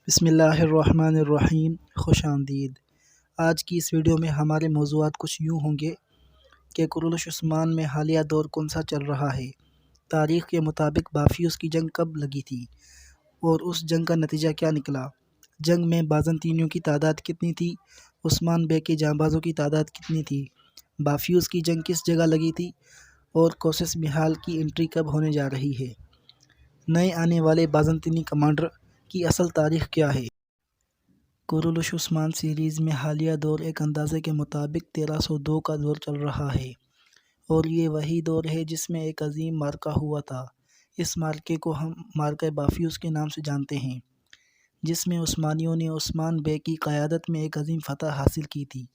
بسم اللہ الرحمن الرحیم، خوش آمدید۔ آج کی اس ویڈیو میں ہمارے موضوعات کچھ یوں ہوں گے کہ کرولش عثمان میں حالیہ دور کون سا چل رہا ہے، تاریخ کے مطابق بافیوس کی جنگ کب لگی تھی اور اس جنگ کا نتیجہ کیا نکلا، جنگ میں بازنطینیوں کی تعداد کتنی تھی، عثمان بے کے جانبازوں کی تعداد کتنی تھی، بافیوس کی جنگ کس جگہ لگی تھی اور کوسس میحال کی انٹری کب ہونے جا رہی ہے، نئے آنے والے بازنطینی کمانڈر کی اصل تاریخ کیا ہے۔ کرولش عثمان سیریز میں حالیہ دور ایک اندازے کے مطابق 1302 کا دور چل رہا ہے اور یہ وہی دور ہے جس میں ایک عظیم معرکہ ہوا تھا۔ اس معرکے کو ہم معرکہ بافیوس کے نام سے جانتے ہیں، جس میں عثمانیوں نے عثمان بے کی قیادت میں ایک عظیم فتح حاصل کی تھی۔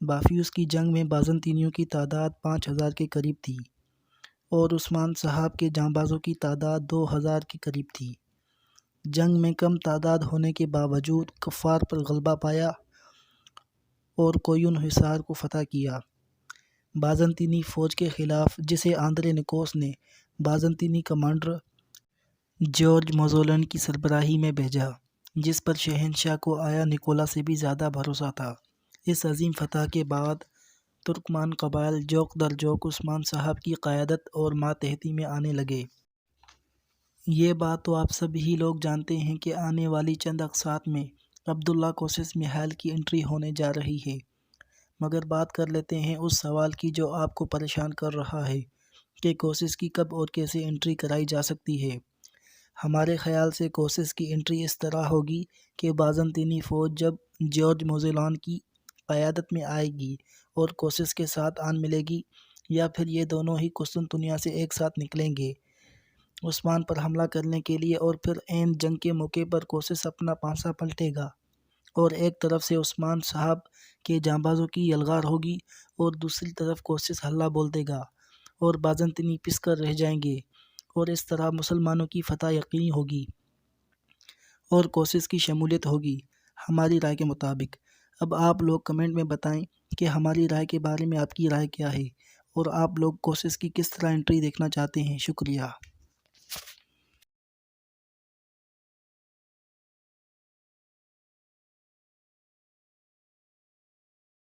بافیوس کی جنگ میں بازنطینیوں کی تعداد 5000 کے قریب تھی اور عثمان صاحب کے جانبازوں کی تعداد 2000 کے قریب تھی۔ جنگ میں کم تعداد ہونے کے باوجود کفار پر غلبہ پایا اور کویون حصار کو فتح کیا۔ بازنطینی فوج کے خلاف، جسے آندرے نکوس نے بازنطینی کمانڈر جارج موزولن کی سربراہی میں بھیجا، جس پر شہنشاہ کو آیا نکولا سے بھی زیادہ بھروسہ تھا۔ اس عظیم فتح کے بعد ترکمان قبائل جوک در جوک عثمان صاحب کی قیادت اور ماتحتی میں آنے لگے۔ یہ بات تو آپ سب ہی لوگ جانتے ہیں کہ آنے والی چند اقساط میں عبداللہ کوسس میحال کی انٹری ہونے جا رہی ہے، مگر بات کر لیتے ہیں اس سوال کی جو آپ کو پریشان کر رہا ہے کہ کوسس کی کب اور کیسے انٹری کرائی جا سکتی ہے۔ ہمارے خیال سے کوسس کی انٹری اس طرح ہوگی کہ بازنطینی فوج جب جارج موزولان کی قیادت میں آئے گی اور کوسس کے ساتھ آن ملے گی، یا پھر یہ دونوں ہی قسطنطنیہ سے ایک ساتھ نکلیں گے عثمان پر حملہ کرنے کے لیے، اور پھر عین جنگ کے موقع پر کوسس اپنا پانسا پلٹے گا اور ایک طرف سے عثمان صاحب کے جانبازوں کی یلغار ہوگی اور دوسری طرف کوسس ہلہ بول دے گا اور بازنطینی پس کر رہ جائیں گے، اور اس طرح مسلمانوں کی فتح یقینی ہوگی اور کوسس کی شمولیت ہوگی ہماری رائے کے مطابق۔ اب آپ لوگ کمنٹ میں بتائیں کہ ہماری رائے کے بارے میں آپ کی رائے کیا ہے اور آپ لوگ کوسس کی کس طرح انٹری دیکھنا چاہتے ہیں۔ شکریہ۔